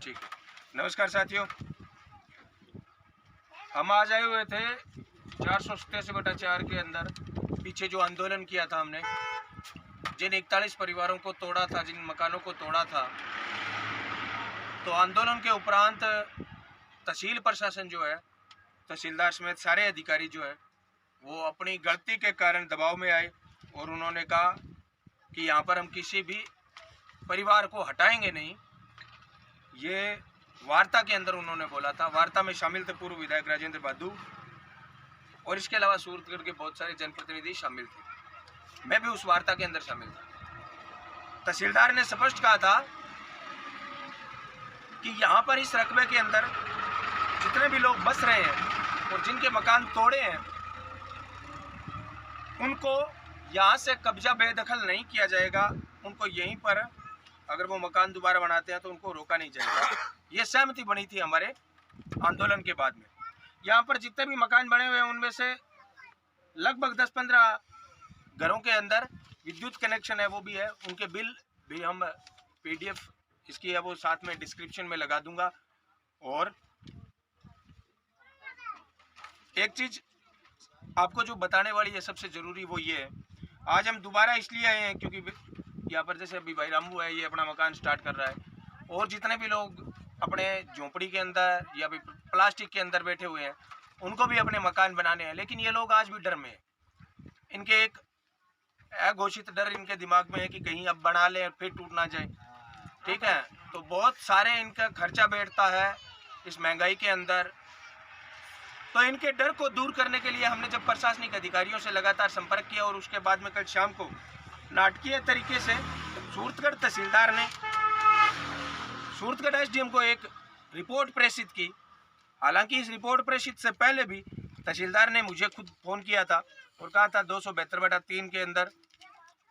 ठीक है। नमस्कार साथियों, हम आज आए हुए थे 487/4 के अंदर। पीछे जो आंदोलन किया था हमने, जिन 41 परिवारों को तोड़ा था, जिन मकानों को तोड़ा था, तो आंदोलन के उपरांत तहसील प्रशासन जो है, तहसीलदार समेत सारे अधिकारी जो है, वो अपनी गलती के कारण दबाव में आए और उन्होंने कहा कि यहाँ पर हम किसी भी परिवार को हटाएंगे नहीं। ये वार्ता के अंदर उन्होंने बोला था। वार्ता में शामिल थे पूर्व विधायक राजेंद्र बादू और इसके अलावा सूरतगढ़ के बहुत सारे जनप्रतिनिधि शामिल थे। मैं भी उस वार्ता के अंदर शामिल था। तहसीलदार ने स्पष्ट कहा था कि यहाँ पर इस रकबे के अंदर जितने भी लोग बस रहे हैं और जिनके मकान तोड़े हैं, उनको यहाँ से कब्जा बेदखल नहीं किया जाएगा। उनको यहीं पर अगर वो मकान दोबारा बनाते हैं तो उनको रोका नहीं जाएगा। ये सहमति बनी थी हमारे आंदोलन के बाद में। यहाँ पर जितने भी मकान बने हुए हैं, उनमें से लगभग 10-15 घरों के अंदर विद्युत कनेक्शन है, वो भी है। उनके बिल भी हम PDF इसकी है वो साथ में डिस्क्रिप्शन में लगा दूंगा। और एक चीज आपको जो बताने वाली है सबसे जरूरी, वो ये है, आज हम दोबारा इसलिए आए हैं क्योंकि यहाँ पर जैसे अभी भाई रामू है, ये अपना मकान स्टार्ट कर रहा है, और जितने भी लोग अपने झोंपड़ी के अंदर या भी प्लास्टिक के अंदर बैठे हुए हैं, उनको भी अपने मकान बनाने हैं। लेकिन ये लोग आज भी डर में हैं। इनके एक अघोषित डर इनके दिमाग में है कि कहीं अब बना लें फिर टूट ना जाए। ठीक है, तो बहुत सारे इनका खर्चा बैठता है इस महंगाई के अंदर। तो इनके डर को दूर करने के लिए हमने जब प्रशासनिक अधिकारियों से लगातार संपर्क किया और उसके बाद में कल शाम को नाटकीय तरीके से सूरतगढ़ तहसीलदार ने सूरतगढ़ SDM को एक रिपोर्ट प्रेषित की। हालांकि इस रिपोर्ट प्रेषित से पहले भी तहसीलदार ने मुझे खुद फ़ोन किया था और कहा था 272/3 के अंदर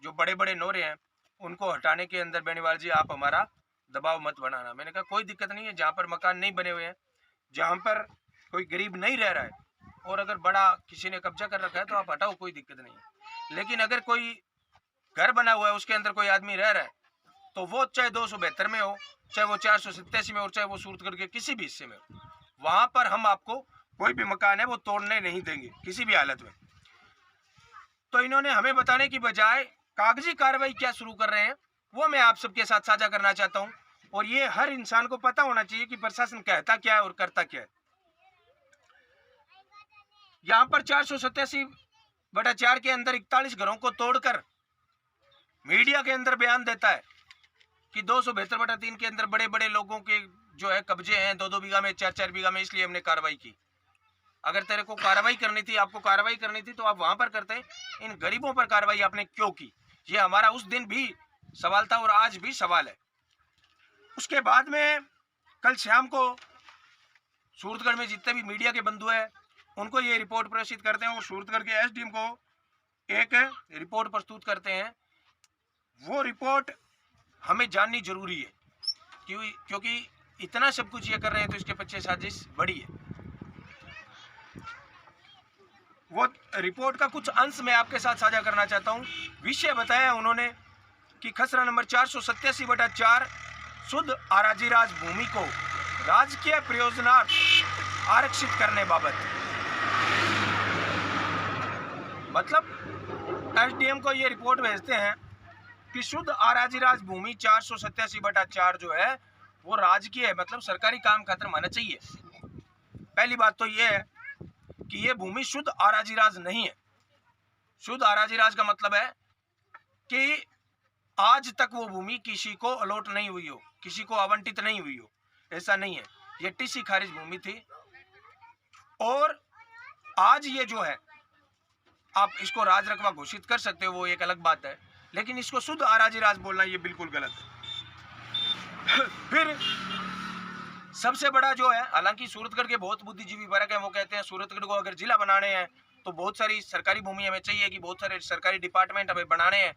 जो बड़े बड़े नोरे हैं उनको हटाने के अंदर बेनीवाल जी आप हमारा दबाव मत बनाना। मैंने कहा कोई दिक्कत नहीं है, जहाँ पर मकान नहीं बने हुए हैं, जहाँ पर कोई गरीब नहीं रह रहा है, और अगर बड़ा किसी ने कब्जा कर रखा है तो आप हटाओ, कोई दिक्कत नहीं है। लेकिन अगर कोई घर बना हुआ है, उसके अंदर कोई आदमी रह रहा है, तो वो चाहे 272 में हो, चाहे वो 487 में हो, चाहे वो सूरतगढ़ के किसी भी हिस्से में हो, वहां पर हम आपको कोई भी मकान है वो तोड़ने नहीं देंगे किसी भी हालत में। तो इन्होंने हमें बताने की बजाय कागजी कार्रवाई क्या शुरू कर रहे हैं, वो मैं आप सबके साथ साझा करना चाहता हूं। और ये हर इंसान को पता होना चाहिए कि प्रशासन कहता क्या है और करता क्या है। यहाँ पर 487/4 के अंदर 41 घरों को तोड़कर मीडिया के अंदर बयान देता है कि 272/3 के अंदर बड़े बड़े लोगों के जो है कब्जे हैं, 2-2 बीघा में, 4-4 बीघा में, इसलिए हमने कार्रवाई की। अगर तेरे को कार्रवाई करनी थी, आपको कार्रवाई करनी थी, तो आप वहां पर करते। इन गरीबों पर कार्रवाई आपने क्यों की? ये हमारा उस दिन भी सवाल था और आज भी सवाल है। उसके बाद में कल शाम को सूरतगढ़ में जितने भी मीडिया के बंधु हैं उनको ये रिपोर्ट प्रेषित करते हैं और सूरतगढ़ के SDM को एक रिपोर्ट प्रस्तुत करते हैं। वो रिपोर्ट हमें जाननी जरूरी है क्योंकि इतना सब कुछ ये कर रहे हैं तो इसके पीछे साजिश बड़ी है। वो रिपोर्ट का कुछ अंश मैं आपके साथ साझा करना चाहता हूँ। विषय बताया उन्होंने कि खसरा नंबर 487/4 शुद्ध आराजीराज भूमि को राजकीय प्रयोजनार्थ आरक्षित करने बाबत। मतलब SDM को ये रिपोर्ट भेजते हैं कि शुद्ध आराजीराज भूमि 487/4 जो है वो राजकीय है, मतलब सरकारी काम खातिर माना चाहिए। पहली बात तो ये है कि ये भूमि शुद्ध आराजीराज नहीं है। शुद्ध आराजीराज का मतलब है कि आज तक वो भूमि किसी को अलॉट नहीं हुई हो, किसी को आवंटित नहीं हुई हो, ऐसा नहीं है। ये TC खारिज भूमि थी और आज ये जो है आप इसको राज रकबा घोषित कर सकते हो, वो एक अलग बात है, लेकिन इसको शुद्ध आराजीराज बोलना ये बिल्कुल गलत है। फिर सबसे बड़ा जो है, हालांकि सूरतगढ़ के बहुत बुद्धिजीवी वर्ग हैं, वो कहते हैं सूरतगढ़ को अगर जिला बनाने हैं तो बहुत सारी सरकारी भूमि हमें चाहिए, कि बहुत सारे सरकारी डिपार्टमेंट हमें बनाने हैं।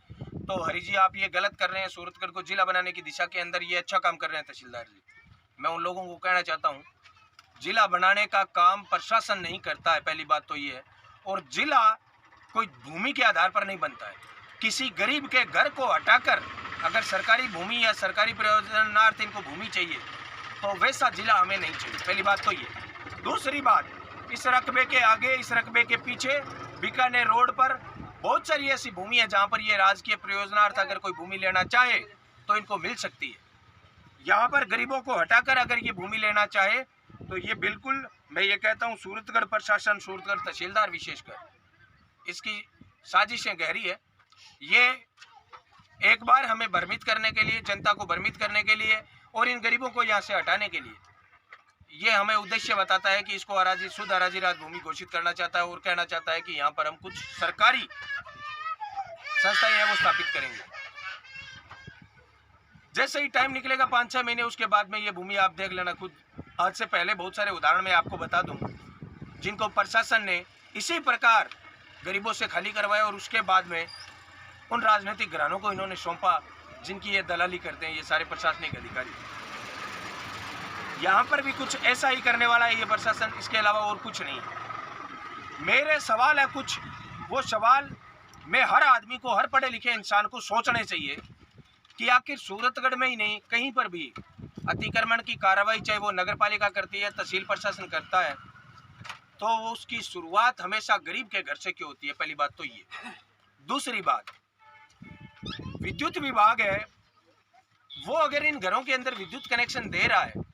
तो हरी जी आप ये गलत कर रहे हैं, सूरतगढ़ को जिला बनाने की दिशा के अंदर ये अच्छा काम कर रहे हैं तहसीलदार जी। मैं उन लोगों को कहना चाहता हूँ, जिला बनाने का काम प्रशासन नहीं करता है, पहली बात तो ये है। और जिला कोई भूमि के आधार पर नहीं बनता है। किसी गरीब के घर को हटाकर अगर सरकारी भूमि या सरकारी प्रयोजनार्थ इनको भूमि चाहिए तो वैसा जिला हमें नहीं चाहिए। पहली बात तो ये। दूसरी बात, इस रकबे के आगे, इस रकबे के पीछे बीकानेर रोड पर बहुत सारी ऐसी भूमि है जहाँ पर ये राजकीय प्रयोजनार्थ अगर कोई भूमि लेना चाहे तो इनको मिल सकती है। यहाँ पर गरीबों को हटाकर अगर ये भूमि लेना चाहे तो ये बिल्कुल, मैं ये कहता हूँ, सूरतगढ़ प्रशासन, सूरतगढ़ तहसीलदार विशेषकर, इसकी साजिशें गहरी है। ये एक बार हमें भ्रमित करने के लिए, जनता को भ्रमित करने के लिए और इन गरीबों को यहाँ से हटाने के लिए ये हमें उद्देश्य बताता है कि इसको अराजी, शुद्ध अराजी राज भूमि घोषित करना चाहता है और कहना चाहता है कि यहाँ पर हम कुछ सरकारी संस्थाएं हैं वो स्थापित करेंगे। जैसे ही टाइम निकलेगा 5-6 महीने, उसके बाद में ये भूमि आप देख लेना खुद। आज से पहले बहुत सारे उदाहरण मैं आपको बता दूं जिनको प्रशासन ने इसी प्रकार गरीबों से खाली करवाया और उसके बाद में उन राजनीतिक घरानों को इन्होंने सौंपा जिनकी ये दलाली करते हैं ये सारे प्रशासनिक अधिकारी। यहाँ पर भी कुछ ऐसा ही करने वाला है ये प्रशासन, इसके अलावा और कुछ नहीं। मेरे सवाल है कुछ, वो सवाल मैं हर आदमी को, हर पढ़े लिखे इंसान को सोचने चाहिए कि आखिर सूरतगढ़ में ही नहीं, कहीं पर भी अतिक्रमण की कार्रवाई चाहे वो नगर पालिका करती है, तहसील प्रशासन करता है, तो उसकी शुरुआत हमेशा गरीब के घर से क्यों होती है? पहली बात तो ये। दूसरी बात, विद्युत विभाग है वो अगर इन घरों के अंदर विद्युत कनेक्शन दे रहा है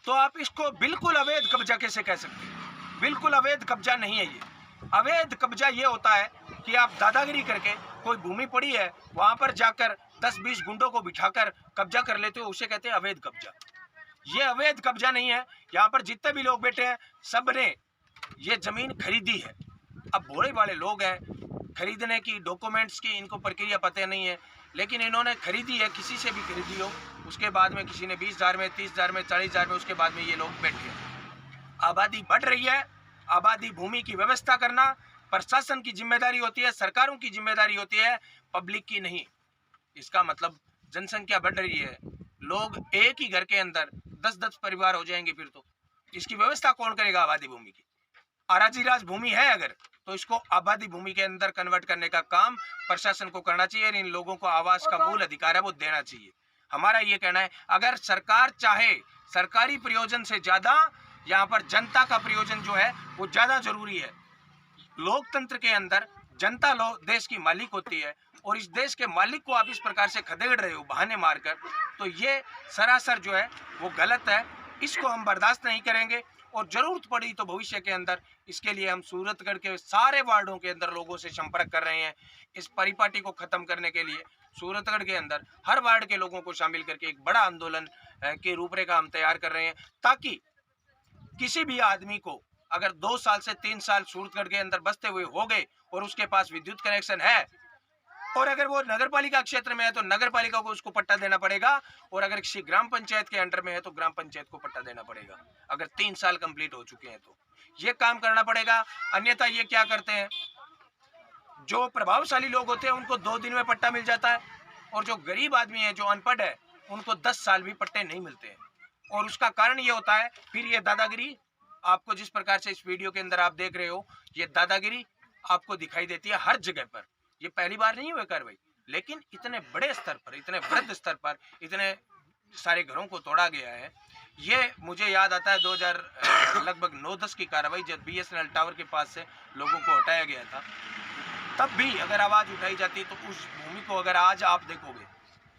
तो आप इसको बिल्कुल अवैध कब्जा कैसे कह सकते हैं? बिल्कुल अवैध कब्जा नहीं है ये। अवैध कब्जा ये होता है कि आप दादागिरी करके, कोई भूमि पड़ी है वहां पर जाकर 10-20 गुंडों को बिठाकर कब्जा कर लेते हो, उसे कहते हैं अवैध कब्जा। ये अवैध कब्जा नहीं है। यहाँ पर जितने भी लोग बैठे हैं सब ने ये जमीन खरीदी है। अब भोले वाले लोग हैं, खरीदने की, डॉक्यूमेंट्स की इनको प्रक्रिया पता नहीं है, लेकिन इन्होंने खरीदी है, किसी से भी खरीदी हो, उसके बाद में किसी ने 20,000 में, 30,000 में, 40,000 में, उसके बाद में ये लोग बैठे हैं। आबादी बढ़ रही है। आबादी भूमि की व्यवस्था करना प्रशासन की जिम्मेदारी होती है, सरकारों की जिम्मेदारी होती है, पब्लिक की नहीं। इसका मतलब जनसंख्या बढ़ रही है, लोग एक ही घर के अंदर 10-10 परिवार हो जाएंगे, फिर तो इसकी व्यवस्था कौन करेगा? आबादी भूमि की। अराजी राज भूमि है अगर, तो इसको आबादी भूमि के अंदर कन्वर्ट करने का काम प्रशासन को करना चाहिए और इन लोगों को आवास का मूल अधिकार है वो देना चाहिए। हमारा ये कहना है, अगर सरकार चाहे, सरकारी प्रयोजन से ज्यादा यहाँ पर जनता का प्रयोजन जो है वो ज्यादा जरूरी है। लोकतंत्र के अंदर जनता देश की मालिक होती है और इस देश के मालिक को आप इस प्रकार से खदेड़ रहे हो बहाने मारकर, तो ये सरासर जो है वो गलत है। इसको हम बर्दाश्त नहीं करेंगे और जरूरत पड़ी तो भविष्य के अंदर इसके लिए हम सूरतगढ़ के सारे वार्डों के अंदर लोगों से संपर्क कर रहे हैं। इस परिपाटी को खत्म करने के लिए सूरतगढ़ के अंदर हर वार्ड के लोगों को शामिल करके एक बड़ा आंदोलन की रूपरेखा हम तैयार कर रहे हैं, ताकि किसी भी आदमी को अगर 2 साल से 3 साल सूरतगढ़ के अंदर बसते हुए हो गए और उसके पास विद्युत कनेक्शन है और अगर वो नगर पालिका क्षेत्र में है तो नगर पालिका को उसको पट्टा देना पड़ेगा, और अगर किसी ग्राम पंचायत के अंडर में है तो ग्राम पंचायत को पट्टा देना पड़ेगा। अगर 3 साल कंप्लीट हो चुके हैं तो ये काम करना पड़ेगा। अन्यथा ये क्या करते हैं, जो प्रभावशाली लोग होते हैं उनको 2 दिन में पट्टा मिल जाता है और जो गरीब आदमी है, जो अनपढ़ है, उनको 10 साल भी पट्टे नहीं मिलते हैं। और उसका कारण ये होता है फिर ये दादागिरी। आपको जिस प्रकार से इस वीडियो के अंदर आप देख रहे हो, ये दादागिरी आपको दिखाई देती है हर जगह पर। ये पहली बार नहीं हुई कार्रवाई, लेकिन इतने बड़े स्तर पर, इतने वृहद स्तर पर, इतने सारे घरों को तोड़ा गया है। ये मुझे याद आता है 2000 लगभग 9-10 की कार्रवाई, जब BSNL टावर के पास से लोगों को हटाया गया था। तब भी अगर आवाज उठाई जाती तो उस भूमि को अगर आज आप देखोगे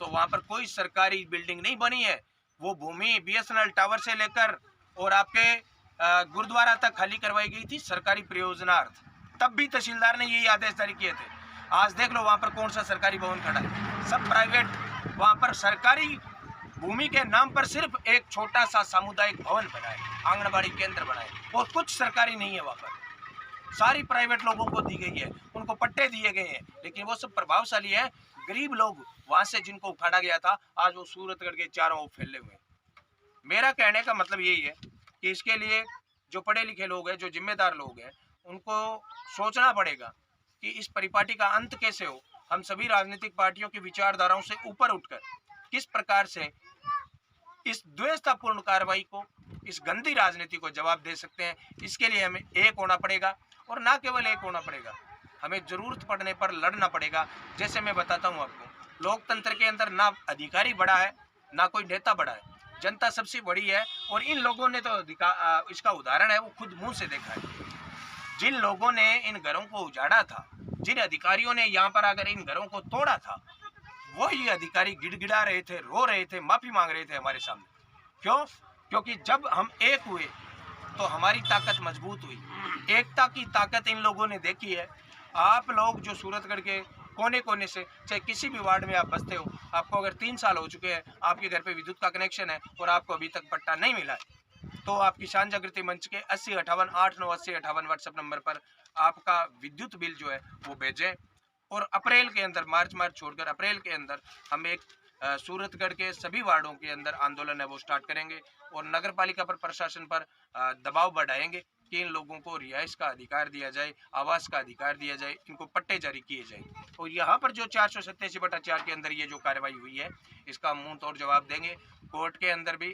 तो वहां पर कोई सरकारी बिल्डिंग नहीं बनी है। वो भूमि BSNL टावर से लेकर और आपके गुरुद्वारा तक खाली करवाई गई थी सरकारी प्रयोजनार्थ। तब भी तहसीलदार ने यही आदेश जारी किए थे। आज देख लो वहां पर कौन सा सरकारी भवन खड़ा है, सब प्राइवेट। वहां पर सरकारी भूमि के नाम पर सिर्फ एक छोटा सा सामुदायिक भवन बना है, आंगनबाड़ी केंद्र बना है, और कुछ सरकारी नहीं है। वहां पर सारी प्राइवेट लोगों को दी गई है, उनको पट्टे दिए गए हैं, लेकिन वो सब प्रभावशाली है। गरीब लोग वहां से जिनको उखाड़ा गया था, आज वो सूरतगढ़ के चारों ओर फैले हुए हैं। मेरा कहने का मतलब यही है कि इसके लिए जो पढ़े लिखे लोग हैं, जो जिम्मेदार लोग हैं, उनको सोचना पड़ेगा कि इस परिपाटी का अंत कैसे हो। हम सभी राजनीतिक पार्टियों की विचारधाराओं से ऊपर उठकर किस प्रकार से इस द्वेषतापूर्ण कार्रवाई को, इस गंदी राजनीति को जवाब दे सकते हैं, इसके लिए हमें एक होना पड़ेगा। और ना केवल एक होना पड़ेगा, हमें जरूरत पड़ने पर लड़ना पड़ेगा। जैसे मैं बताता हूँ आपको, लोकतंत्र के अंदर ना अधिकारी बड़ा है, ना कोई नेता बड़ा है। जनता सबसे बड़ी है। और इन लोगों ने तो इसका उदाहरण है, वो खुद मुंह से देखा है। जिन लोगों ने इन घरों को उजाड़ा था, जिन अधिकारियों ने यहाँ पर आकर इन घरों को तोड़ा था, वो ही अधिकारी गिड़गिड़ा रहे थे, रो रहे थे, माफी मांग रहे थे हमारे सामने। क्यों? क्योंकि जब हम एक हुए तो हमारी ताकत मजबूत हुई। एकता की ताकत इन लोगों ने देखी है। आप लोग जो सूरतगढ़ के कोने कोने से, चाहे किसी भी वार्ड में आप बसते हो, आपको अगर 3 साल हो चुके हैं, आपके घर पे विद्युत का कनेक्शन है और आपको अभी तक पट्टा नहीं मिला है, तो आप किसान जागृति मंच के 8058898058 व्हाट्सएप नंबर पर आपका विद्युत बिल जो है वो भेजें। और अप्रैल के अंदर, मार्च छोड़कर अप्रैल के अंदर हम एक सूरतगढ़ के सभी वार्डों के अंदर आंदोलन है वो स्टार्ट करेंगे और नगर पालिका पर, प्रशासन पर दबाव बढ़ाएंगे कि इन लोगों को रिहाइश का अधिकार दिया जाए, आवास का अधिकार दिया जाए, इनको पट्टे जारी किए जाए। और यहाँ पर जो 487/4 के अंदर ये जो कार्रवाई हुई है, इसका मुंह तोड़ जवाब देंगे। कोर्ट के अंदर भी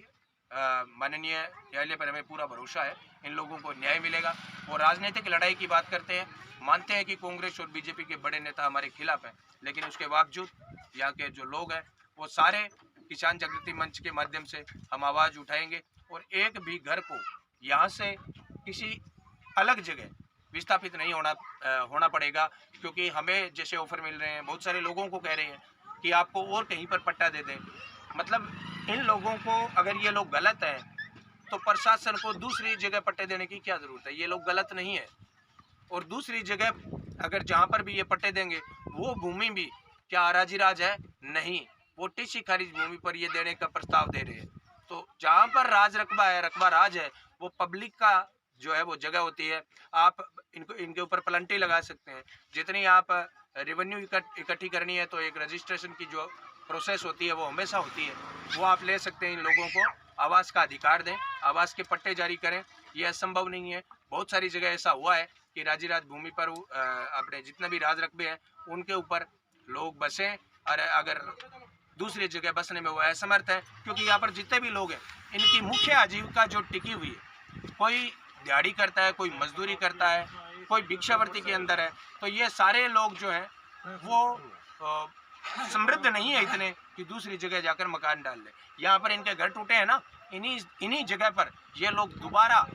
माननीय न्यायालय पर हमें पूरा भरोसा है, इन लोगों को न्याय मिलेगा। और राजनीतिक लड़ाई की बात करते हैं, मानते हैं कि कांग्रेस और बीजेपी के बड़े नेता हमारे खिलाफ हैं, लेकिन उसके बावजूद यहाँ के जो लोग हैं वो सारे किसान जागृति मंच के माध्यम से हम आवाज़ उठाएंगे और एक भी घर को यहाँ से किसी अलग जगह विस्थापित नहीं होना पड़ेगा। क्योंकि हमें जैसे ऑफर मिल रहे हैं, बहुत सारे लोगों को कह रहे हैं कि आपको और कहीं पर पट्टा दे दें। मतलब इन लोगों को, अगर ये लोग गलत हैं तो प्रशासन को दूसरी जगह पट्टे देने की क्या ज़रूरत है? ये लोग गलत नहीं है। और दूसरी जगह अगर जहाँ पर भी ये पट्टे देंगे, वो भूमि भी क्या अराजी राज है? नहीं, वो टीसी खारिज भूमि पर ये देने का प्रस्ताव दे रहे हैं। तो जहाँ पर राज रकबा है, रकबा राज है, वो पब्लिक का जो है वो जगह होती है। आप इनके ऊपर प्लंटी लगा सकते हैं। जितनी आप रेवेन्यू इकट्ठी करनी है तो एक रजिस्ट्रेशन की जो प्रोसेस होती है वो हमेशा होती है, वो आप ले सकते हैं। इन लोगों को आवास का अधिकार दें, आवास के पट्टे जारी करें। ये असंभव नहीं है। बहुत सारी जगह ऐसा हुआ है कि राजी राज भूमि पर अपने जितने भी राज रकबे हैं उनके ऊपर लोग बसें, और अगर दूसरी जगह बसने में वो असमर्थ है। क्योंकि यहाँ पर जितने भी लोग हैं, इनकी मुख्य आजीविका जो टिकी हुई है, कोई दिहाड़ी करता है, कोई मजदूरी करता है, कोई भिक्षावृत्ति के अंदर है। तो ये सारे लोग जो हैं वो समृद्ध नहीं है इतने कि दूसरी जगह जाकर मकान डाल ले। यहाँ पर इनके घर टूटे हैं ना, इन्हीं जगह पर ये लोग दोबारा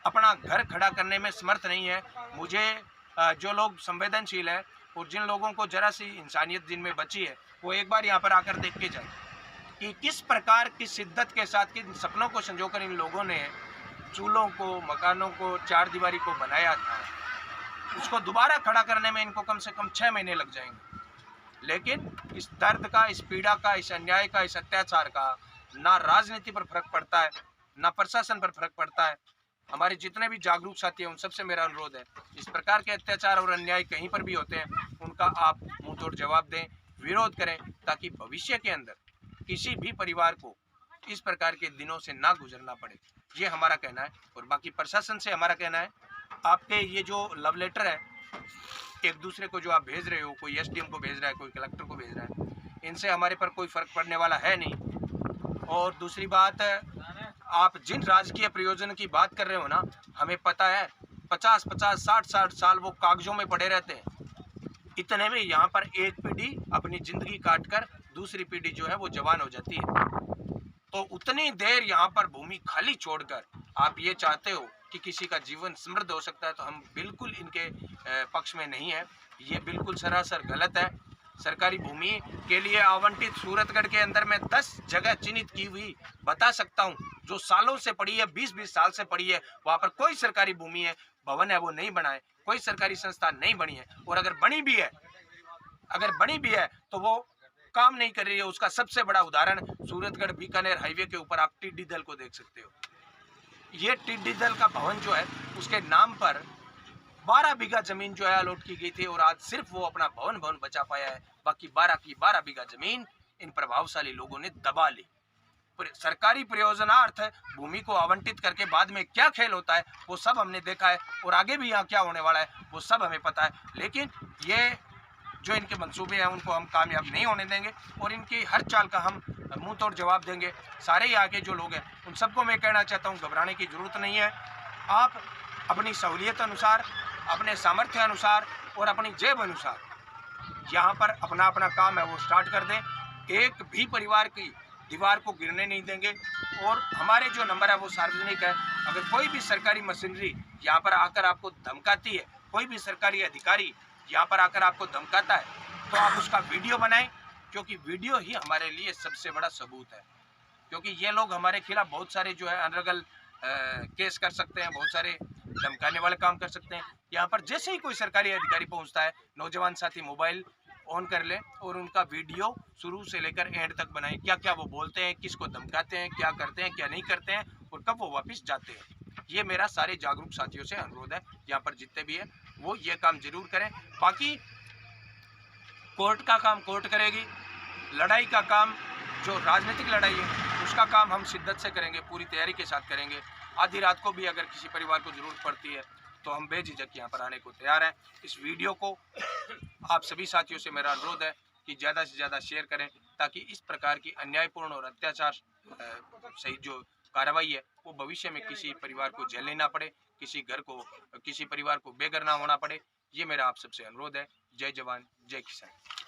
अपना घर खड़ा करने में समर्थ नहीं है। मुझे जो लोग संवेदनशील हैं और जिन लोगों को जरा सी इंसानियत जिनमें बची है, वो एक बार यहाँ पर आकर देख के जाए कि किस प्रकार की शिद्दत के साथ, किन सपनों को संजोकर इन लोगों ने चूल्हों को, मकानों को, चार दीवारी को बनाया था। उसको दोबारा खड़ा करने में इनको कम से कम 6 महीने लग जाएंगे। लेकिन इस दर्द का, इस पीड़ा का, इस अन्याय का, इस अत्याचार का ना राजनीति पर फर्क पड़ता है, ना प्रशासन पर फर्क पड़ता है। हमारे जितने भी जागरूक साथी हैं उन सबसे मेरा अनुरोध है, इस प्रकार के अत्याचार और अन्याय कहीं पर भी होते हैं उनका आप मुंहतोड़ जवाब दें, विरोध करें, ताकि भविष्य के अंदर किसी भी परिवार को इस प्रकार के दिनों से ना गुजरना पड़े। ये हमारा कहना है। और बाकी प्रशासन से हमारा कहना है, आपके ये जो लव लेटर है एक दूसरे को जो आप भेज रहे हो, कोई एसडीएम को भेज रहा है, कोई कलेक्टर को भेज रहा है, इनसे हमारे पर कोई फर्क पड़ने वाला है नहीं। और दूसरी बात, आप जिन राजकीय प्रयोजन की बात कर रहे हो ना, हमें पता है 50-50, 60-60 साल वो कागजों में पड़े रहते हैं। इतने में यहाँ पर एक पीढ़ी अपनी जिंदगी काट कर दूसरी पीढ़ी जो है वो जवान हो जाती है। तो उतनी देर यहाँ पर भूमि खाली छोड़कर आप ये चाहते हो कि किसी का जीवन समृद्ध हो सकता है, तो हम बिल्कुल इनके पक्ष में नहीं है। ये बिल्कुल सरासर गलत है। सरकारी भूमि के लिए आवंटित सूरतगढ़ के अंदर में 10 जगह चिन्हित की हुई बता सकता हूँ, जो सालों से पड़ी है, 20-20 साल से पड़ी है। वहाँ पर कोई सरकारी भूमि है, भवन है, वो नहीं बना है, कोई सरकारी संस्था नहीं बनी है। और अगर बनी भी है तो वो काम नहीं कर रही है। उसका सबसे बड़ा उदाहरण सूरतगढ़ बीकानेर हाईवे के ऊपर आप टिड्डी दल को देख सकते हो। ये टिड्डी दल का भवन जो है उसके नाम पर 12 बीघा जमीन जो है अलॉट की गई थी, और आज सिर्फ वो अपना भवन बचा पाया है। बाकी 12 की 12 बीघा जमीन इन प्रभावशाली लोगों ने दबा ली। सरकारी प्रयोजनार्थ भूमि को आवंटित करके बाद में क्या खेल होता है वो सब हमने देखा है, और आगे भी यहाँ क्या होने वाला है वो सब हमें पता है। लेकिन ये जो इनके मंसूबे हैं उनको हम कामयाब नहीं होने देंगे, और इनकी हर चाल का हम मुंह तोड़ जवाब देंगे। सारे ही आगे जो लोग हैं उन सबको मैं कहना चाहता हूँ, घबराने की जरूरत नहीं है। आप अपनी सहूलियत अनुसार, अपने सामर्थ्य अनुसार और अपनी जेब अनुसार यहाँ पर अपना काम है वो स्टार्ट कर दें। एक भी परिवार की दीवार को गिरने नहीं देंगे। और हमारे जो नंबर है वो सार्वजनिक है। अगर कोई भी सरकारी मशीनरी यहाँ पर आकर आपको धमकाती है, कोई भी सरकारी अधिकारी यहाँ पर आकर आपको धमकाता है, तो आप उसका वीडियो बनाएं, क्योंकि वीडियो ही हमारे लिए सबसे बड़ा सबूत है। क्योंकि ये लोग हमारे खिलाफ बहुत सारे जो है अनर्गल केस कर सकते हैं, बहुत सारे धमकाने वाले काम कर सकते हैं। यहाँ पर जैसे ही कोई सरकारी अधिकारी पहुँचता है, नौजवान साथी मोबाइल ऑन कर ले और उनका वीडियो शुरू से लेकर एंड तक बनाए, क्या क्या वो बोलते हैं, किसको धमकाते हैं, क्या करते हैं, क्या नहीं करते हैं और कब वो वापस जाते हैं। ये मेरा सारे जागरूक साथियों से अनुरोध है, यहाँ पर जितने भी है वो ये काम जरूर करें। बाकी कोर्ट का काम कोर्ट करेगी, लड़ाई का काम जो राजनीतिक लड़ाई है उसका काम हम शिद्दत से करेंगे, पूरी तैयारी के साथ करेंगे। आधी रात को भी अगर किसी परिवार को ज़रूरत पड़ती है तो हम बेझिझक यहाँ पर आने को तैयार हैं। इस वीडियो को आप सभी साथियों से मेरा अनुरोध है कि ज़्यादा से ज़्यादा शेयर करें, ताकि इस प्रकार की अन्यायपूर्ण और अत्याचार सहित जो कार्रवाई है वो भविष्य में किसी परिवार को झेलनी ना पड़े, किसी परिवार को बेघर ना होना पड़े। ये मेरा आप सबसे अनुरोध है। जय जवान जय किसान।